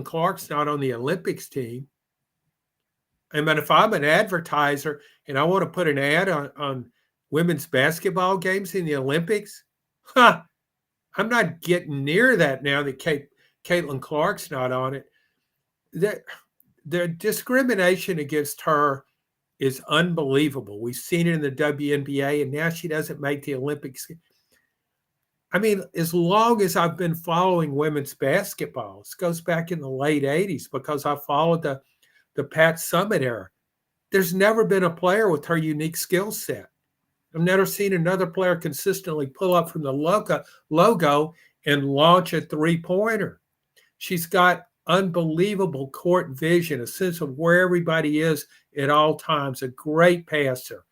Clark's not on the Olympics team. I mean, if I'm an advertiser and I want to put an ad on women's basketball games in the Olympics, huh, I'm not getting near that now that Caitlin Clark's not on it. The discrimination against her is unbelievable. We've seen it in the WNBA, and now she doesn't make the Olympics. I mean, as long as I've been following women's basketball, this goes back in the late 80s because I followed the Pat Summitt era. There's never been a player with her unique skill set. I've never seen another player consistently pull up from the logo and launch a three-pointer. She's got unbelievable court vision, a sense of where everybody is at all times, a great passer.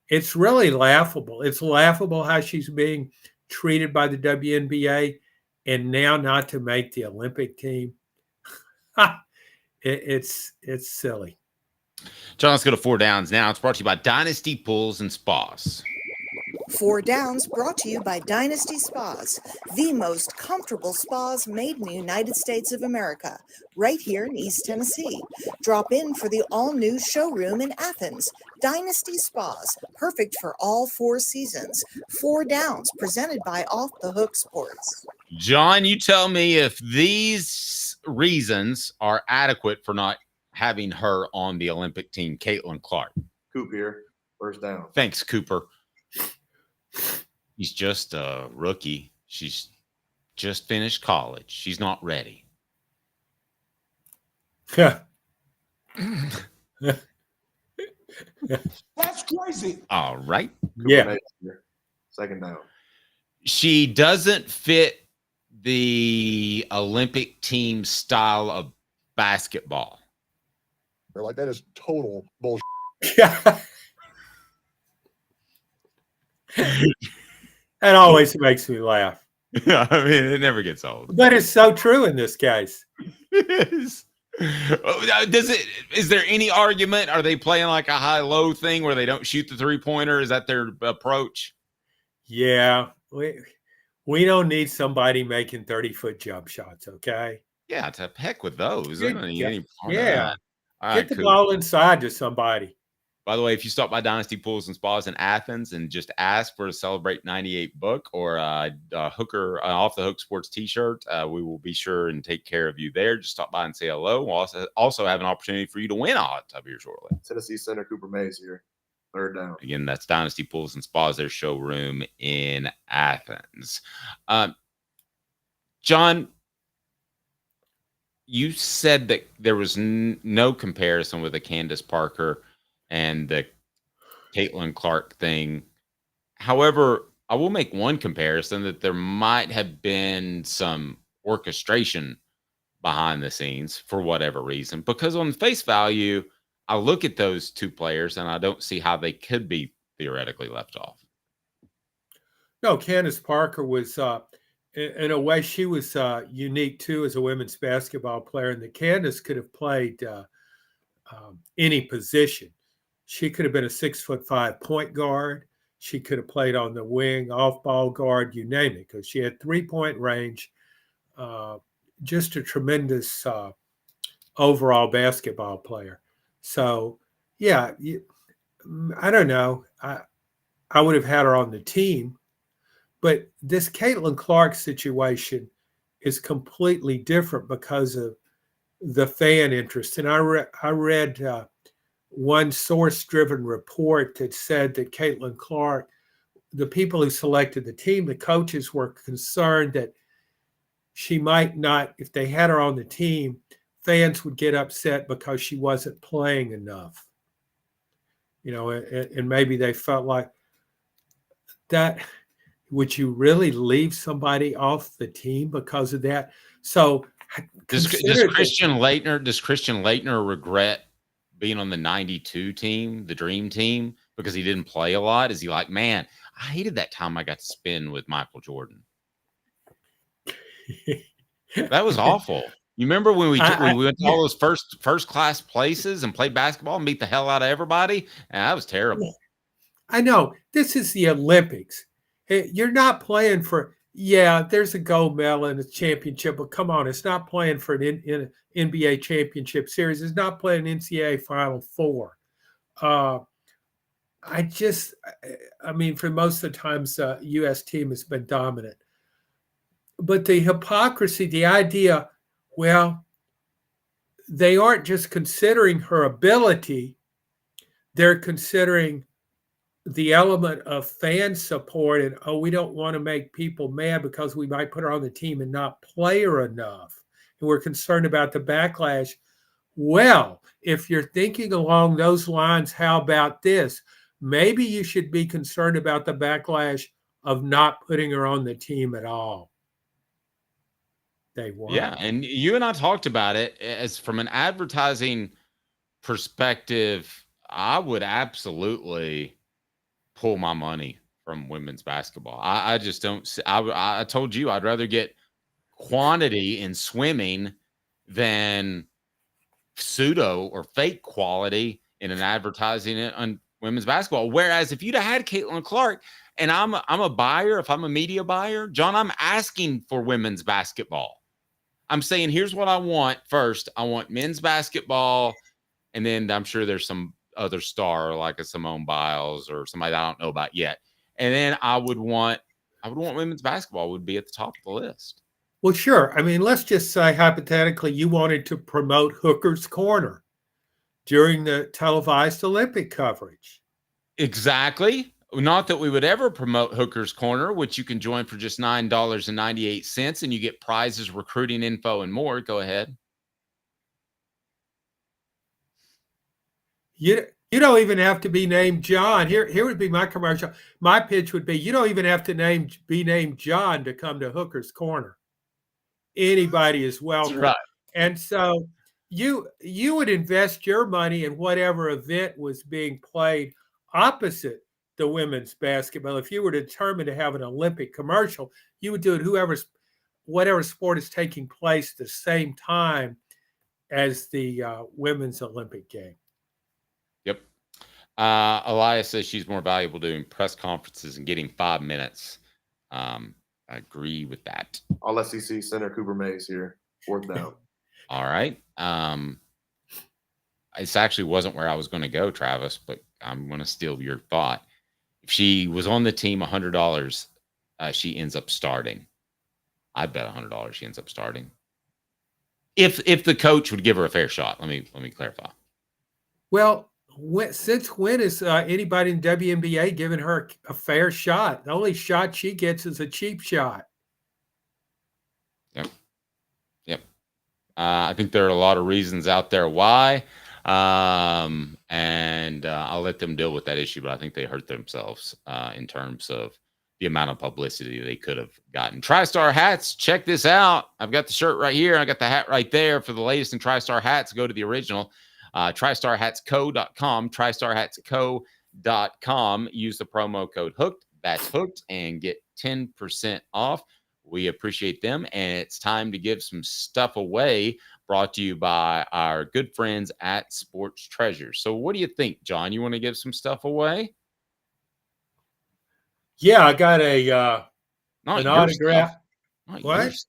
It's really laughable. It's laughable how she's being treated by the WNBA and now not to make the Olympic team. It's silly. John, let's go to Four Downs now. It's brought to you by Dynasty Pools and Spas. Four Downs brought to you by Dynasty Spas, the most comfortable spas made in the United States of America, right here in East Tennessee. Drop in for the all-new showroom in Athens. Dynasty Spas, perfect for all four seasons. Four Downs, presented by Off the Hook Sports. John, you tell me if these reasons are adequate for not having her on the Olympic team, Caitlin Clark. Coop here, first down. Thanks, Cooper. He's just a rookie. She's just finished college. She's not ready. That's crazy. All right. Yeah. Second down. She doesn't fit the Olympic team style of basketball. They're like, that is total bullshit. That always makes me laugh. Yeah, I mean, it never gets old. But it's so true in this case. It is. Is there any argument? Are they playing like a high-low thing where they don't shoot the three-pointer? Is that their approach? Yeah. We don't need somebody making 30-foot jump shots, okay? Yeah, to heck with those. I don't need any part of Yeah. that. All Get right, the ball inside to somebody. By the way, if you stop by Dynasty Pools and Spas in Athens and just ask for a Celebrate 98 book or a hooker Off the Hook Sports t-shirt, we will be sure and take care of you there. Just stop by and say hello. We'll also have an opportunity for you to win a hot tub here shortly. Tennessee Center, Cooper Mays here. Third down. Again, that's Dynasty Pools and Spas, their showroom in Athens. John, you said that there was no comparison with the Candace Parker and the Caitlin Clark thing. However, I will make one comparison that there might have been some orchestration behind the scenes for whatever reason, because on face value, I look at those two players and I don't see how they could be theoretically left off. No, Candace Parker was, in a way, she was unique too as a women's basketball player, and that Candace could have played any position. She could have been a 6'5" point guard. She could have played on the wing, off-ball guard, you name it, because she had three-point range. Just a tremendous overall basketball player. So, yeah, I don't know. I would have had her on the team. But this Caitlin Clark situation is completely different because of the fan interest. And I read one source-driven report that said that Caitlin Clark, the people who selected the team, the coaches were concerned that she might not, if they had her on the team, fans would get upset because she wasn't playing enough. You know, and maybe they felt like that. Would you really leave somebody off the team because of that? So does Christian Laettner regret being on the 92 team, the dream team, because he didn't play a lot? Is he like, man, I hated that time I got to spend with Michael Jordan? That was awful. You remember when we went to all those first class places and played basketball and beat the hell out of everybody? That was terrible. I know. This is the Olympics. You're not playing for Yeah, there's a gold medal and a championship, but come on, it's not playing for an NBA championship series. It's not playing NCAA Final Four. Uh, I mean, for most of the times, U.S. team has been dominant. But the hypocrisy, the idea, well, they aren't just considering her ability, they're considering the element of fan support and, oh, we don't want to make people mad because we might put her on the team and not play her enough. And we're concerned about the backlash. Well, if you're thinking along those lines, how about this? Maybe you should be concerned about the backlash of not putting her on the team at all. They weren't. Yeah, and you and I talked about it as from an advertising perspective. I would absolutely pull my money from women's basketball. I just don't. I told you I'd rather get quantity in swimming than pseudo or fake quality in an advertising on women's basketball. Whereas if you'd have had Caitlin Clark, and I'm a buyer, if I'm a media buyer, John, I'm asking for women's basketball. I'm saying, here's what I want first. I want men's basketball, and then I'm sure there's some other star like a Simone Biles or somebody I don't know about yet. And then I would want women's basketball would be at the top of the list. Well, sure. I mean, let's just say hypothetically you wanted to promote Hooker's Corner during the televised Olympic coverage. Exactly. Not that we would ever promote Hooker's Corner, which you can join for just $9.98, and you get prizes, recruiting info, and more. Go ahead. You don't even have to be named John. Here would be my commercial. My pitch would be, you don't even have to be named John to come to Hooker's Corner. Anybody is welcome. That's right. And so you would invest your money in whatever event was being played opposite the women's basketball. If you were determined to have an Olympic commercial, you would do it whatever sport is taking place the same time as the women's Olympic game. Yep. Elias says she's more valuable doing press conferences and getting 5 minutes. I agree with that. All SEC center Cooper Mays here. 4th down. All right. This actually wasn't where I was going to go, Travis, but I'm going to steal your thought. If she was on the team, $100, she ends up starting. I bet $100 she ends up starting. If the coach would give her a fair shot. Let me clarify. Well, since when is anybody in WNBA giving her a fair shot? The only shot she gets is a cheap shot. Yep. I think there are a lot of reasons out there why. And I'll let them deal with that issue, but I think they hurt themselves in terms of the amount of publicity they could have gotten. TriStar hats, check this out. I've got the shirt right here. I got the hat right there. For the latest in TriStar hats, go to the original. TriStarHatsCo.com, TriStarHatsCo.com. Use the promo code HOOKED. That's HOOKED, and get 10% off. We appreciate them, and it's time to give some stuff away, brought to you by our good friends at Sports Treasures. So what do you think, John? You want to give some stuff away? Yeah, I got an autograph. Not What? yours.